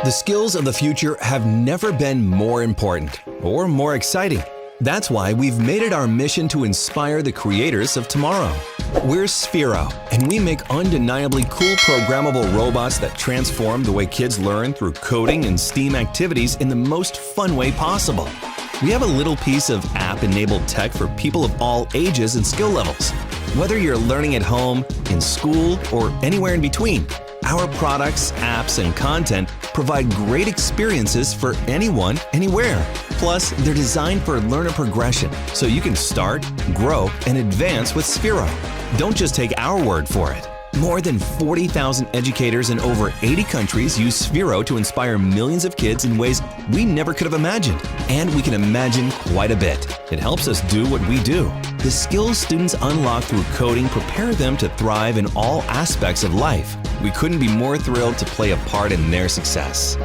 The skills of the future have never been more important or more exciting. That's why we've made it our mission to inspire the creators of tomorrow. We're Sphero, and we make undeniably cool programmable robots that transform the way kids learn through coding and STEAM activities in the most fun way possible. We have a little piece of app-enabled tech for people of all ages and skill levels. Whether you're learning at home, in school, or anywhere in between, our products, apps, and content provide great experiences for anyone, anywhere. Plus, they're designed for learner progression, so you can start, grow, and advance with Sphero. Don't just take our word for it. More than 40,000 educators in over 80 countries use Sphero to inspire millions of kids in ways we never could have imagined. And we can imagine quite a bit. It helps us do what we do. The skills students unlock through coding prepare them to thrive in all aspects of life. We couldn't be more thrilled to play a part in their success.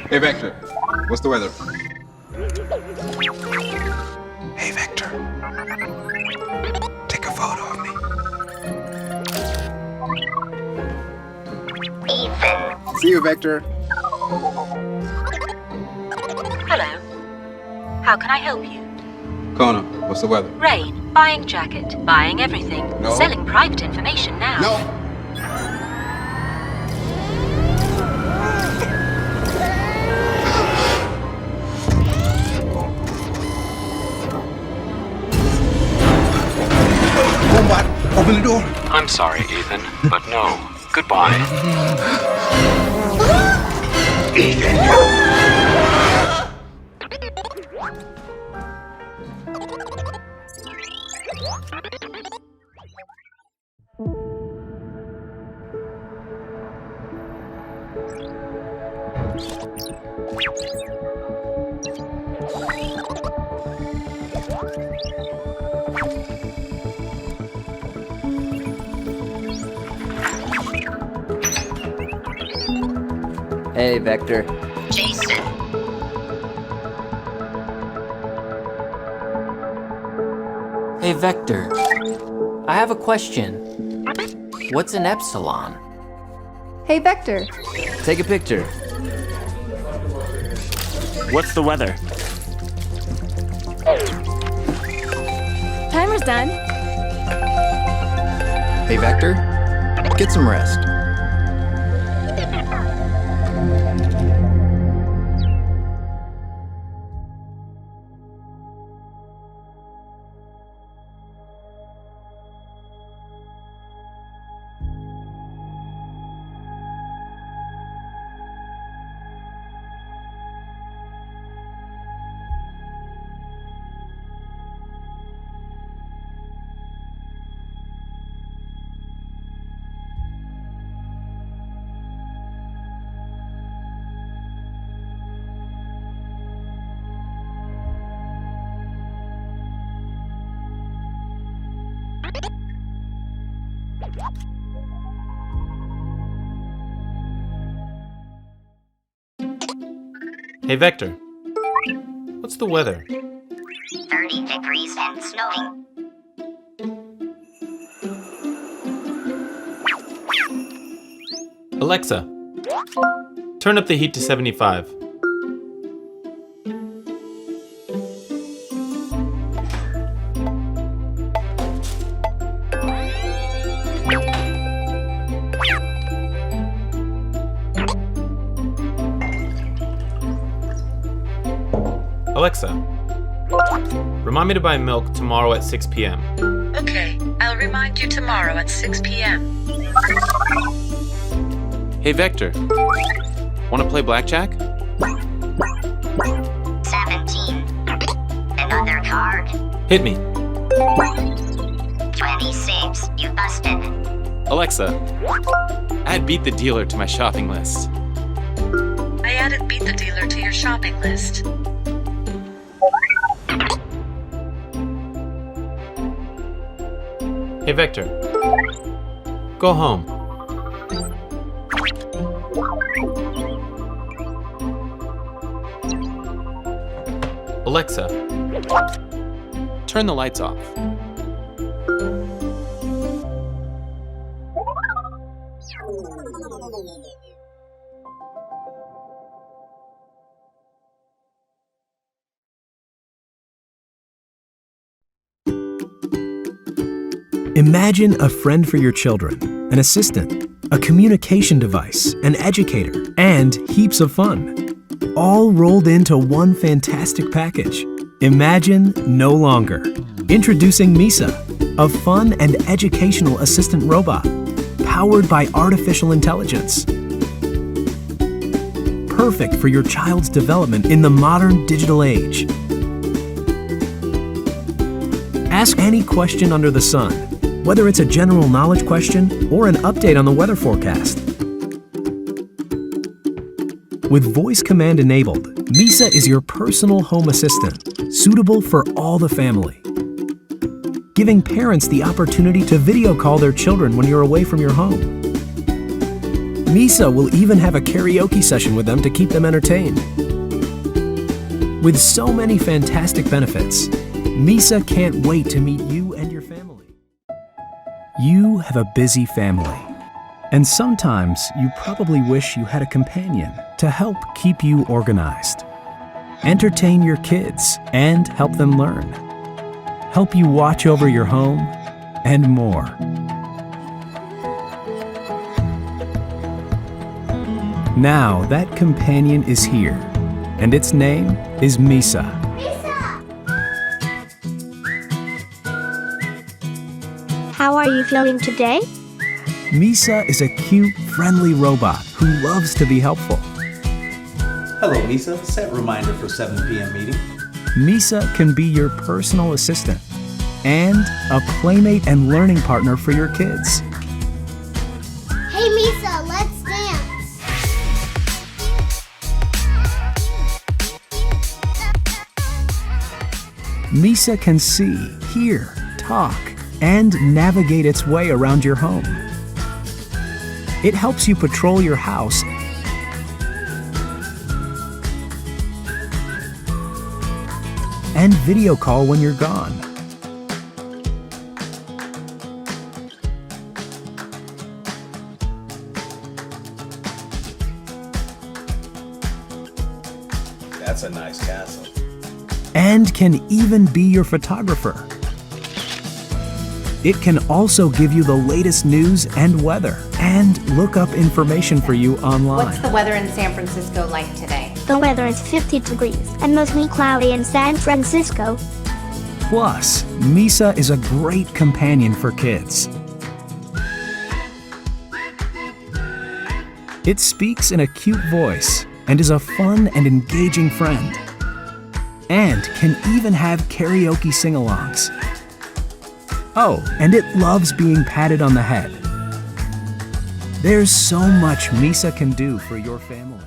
Hey Vector, what's the weather? Hey Vector, take a photo of me. Ethan. See you, Vector. Hello. How can I help you? Kona, what's the weather? Rain. Buying jacket. Buying everything. No. Selling private information now. No! Bombot, open the door. I'm sorry, Ethan, but no. Goodbye. Ethan! Hey, Vector. Jason. Hey, Vector. I have a question. What's an epsilon? Hey, Vector. Take a picture. What's the weather? Timer's done. Hey Vector, get some rest. Hey Vector, What's the weather? 30 degrees and snowing. Alexa, turn up the heat to 75. Alexa, remind me to buy milk tomorrow at 6 p.m. Okay, I'll remind you tomorrow at 6 p.m. Hey Vector, want to play blackjack? 17. Another card. Hit me. 26. You busted. Alexa, add Beat the Dealer to my shopping list. I added Beat the Dealer to your shopping list. Hey Vector, go home. Alexa, turn the lights off. Imagine a friend for your children, an assistant, a communication device, an educator, and heaps of fun. All rolled into one fantastic package. Imagine no longer. Introducing Misa, a fun and educational assistant robot, powered by artificial intelligence. Perfect for your child's development in the modern digital age. Ask any question under the sun, whether it's a general knowledge question or an update on the weather forecast. With voice command enabled, Misa is your personal home assistant, suitable for all the family. Giving parents the opportunity to video call their children when you're away from your home. Misa will even have a karaoke session with them to keep them entertained. With so many fantastic benefits, Misa can't wait to meet you and your family. You have a busy family, and sometimes you probably wish you had a companion to help keep you organized, entertain your kids, and help them learn, help you watch over your home, and more. Now that companion is here, and its name is Misa. How are you feeling today? Misa is a cute, friendly robot who loves to be helpful. Hello, Misa. Set reminder for 7 p.m. meeting. Misa can be your personal assistant and a playmate and learning partner for your kids. Hey, Misa, let's dance. Misa can see, hear, talk, and navigate its way around your home. It helps you patrol your house and video call when you're gone. That's a nice castle. And can even be your photographer. It can also give you the latest news and weather and look up information for you online. What's the weather in San Francisco like today? The weather is 50 degrees and mostly cloudy in San Francisco. Plus, Misa is a great companion for kids. It speaks in a cute voice and is a fun and engaging friend. And can even have karaoke sing-alongs. Oh, and it loves being patted on the head. There's so much Misa can do for your family.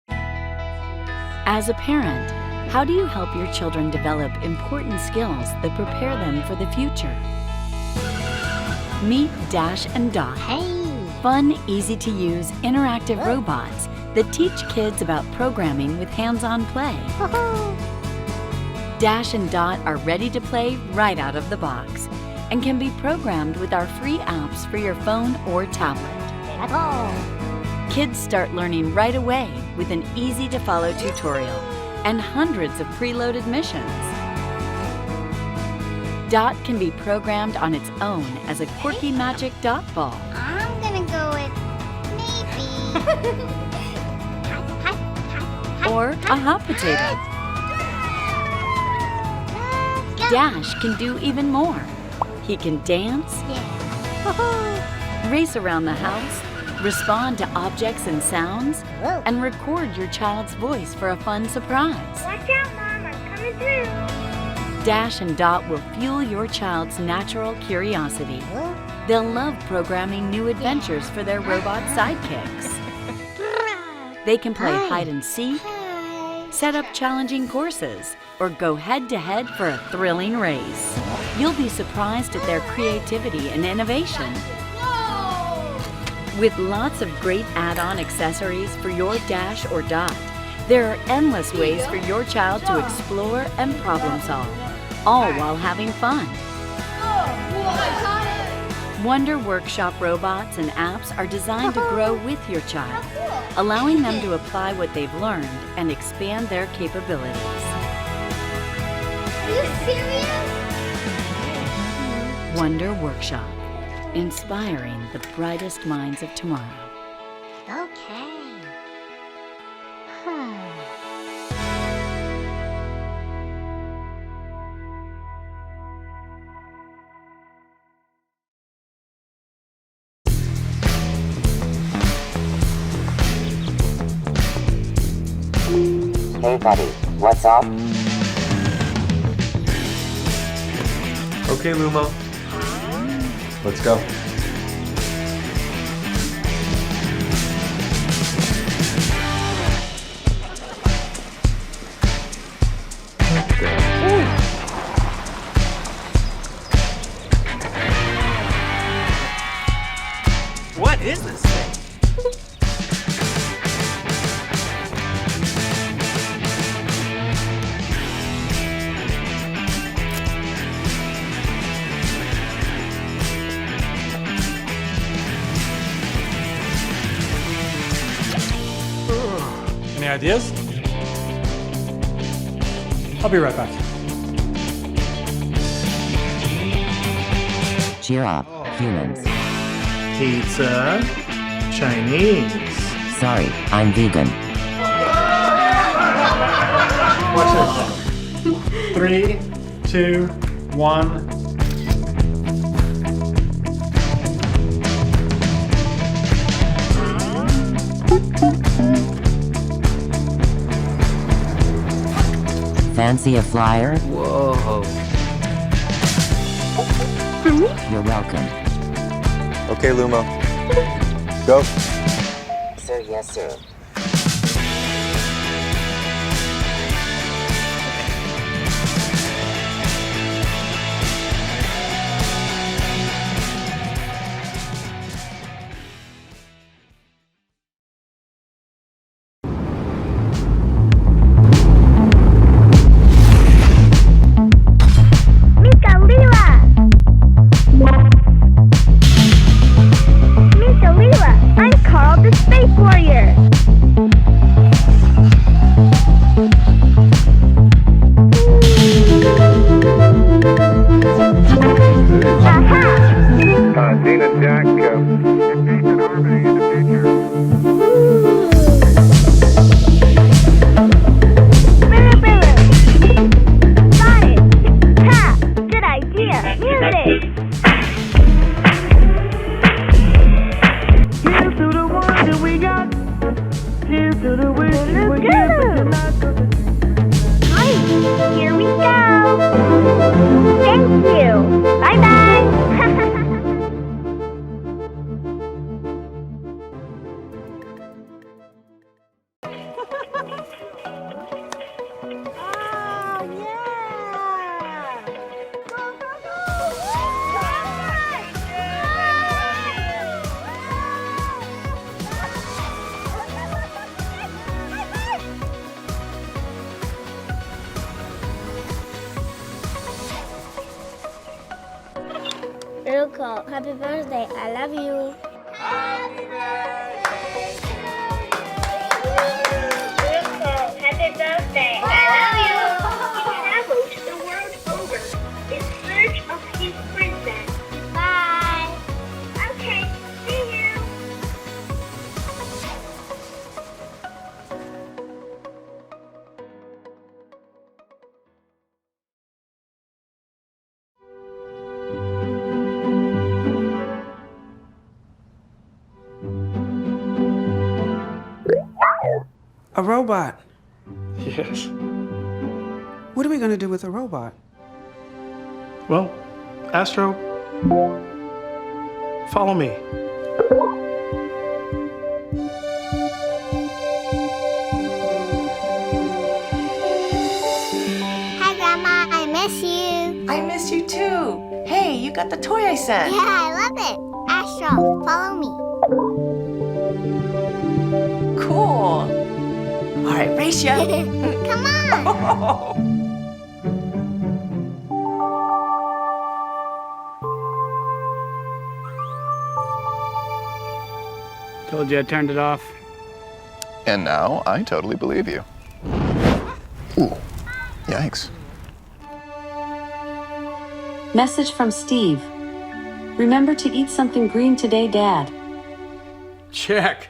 As a parent, how do you help your children develop important skills that prepare them for the future? Meet Dash and Dot. Hey! Fun, easy-to-use, interactive robots that teach kids about programming with hands-on play. Dash and Dot are ready to play right out of the box and can be programmed with our free apps for your phone or tablet. Kids start learning right away with an easy-to-follow tutorial and hundreds of preloaded missions. Dot can be programmed on its own as a quirky magic dot ball. I'm gonna go with maybe. Or a hot potato. Dash can do even more. He can dance, race around the house, respond to objects and sounds, and record your child's voice for a fun surprise. Watch out, Mom, I'm coming through. Dash and Dot will fuel your child's natural curiosity. They'll love programming new adventures for their robot sidekicks. They can play hide and seek, set up challenging courses, or go head-to-head for a thrilling race. You'll be surprised at their creativity and innovation. With lots of great add-on accessories for your Dash or Dot, there are endless ways for your child to explore and problem solve, all while having fun. Wonder Workshop robots and apps are designed to grow with your child, allowing them to apply what they've learned and expand their capabilities. Are you serious? Wonder Workshop, inspiring the brightest minds of tomorrow. Okay. Hey buddy, what's up? Okay, Lumo. Let's go. What is this thing? Any ideas? I'll be right back. Cheer up, humans. Pizza, Chinese. Sorry, I'm vegan. Watch this. 3, 2, 1. Fancy a flyer? Whoa. You're welcome. Okay, Lumo. Go. Sir, yes, sir. I'm Carl the Space Warrior. Dana Jack, in harmony in the future. Got it. Ha! Good idea. Music. Here's to the one that we got. Here's to the wish you were here, but you're not. Great. Here we go. Thank you. Bye-bye. Ryuko, happy birthday. I love you. Ryuko, happy birthday. I love you. He traveled the world over in search of his princess. Bye. Okay, see you. A robot? Yes. What are we going to do with a robot? Well, Astro, follow me. Hi, Grandma. I miss you. I miss you too. Hey, you got the toy I sent. Yeah, I love it. Astro, follow me. Cool. All right, race ya. Come on. Told you I turned it off. And now I totally believe you. Ooh, yikes. Message from Steve. Remember to eat something green today, Dad. Check.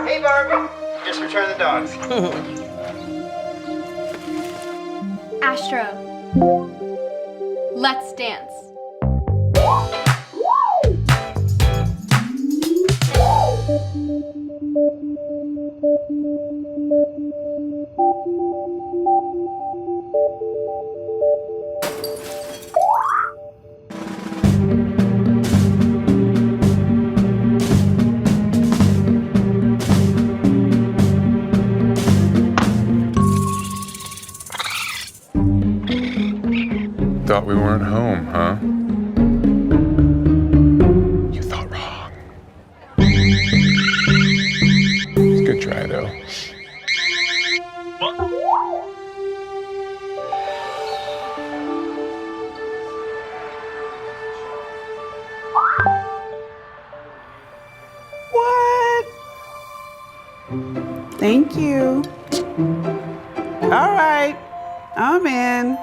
Hey, Barbie. Just returned the dogs. Astro, let's dance. Thought we weren't home, huh? You thought wrong. Good try, though. What? Thank you. All right, I'm in.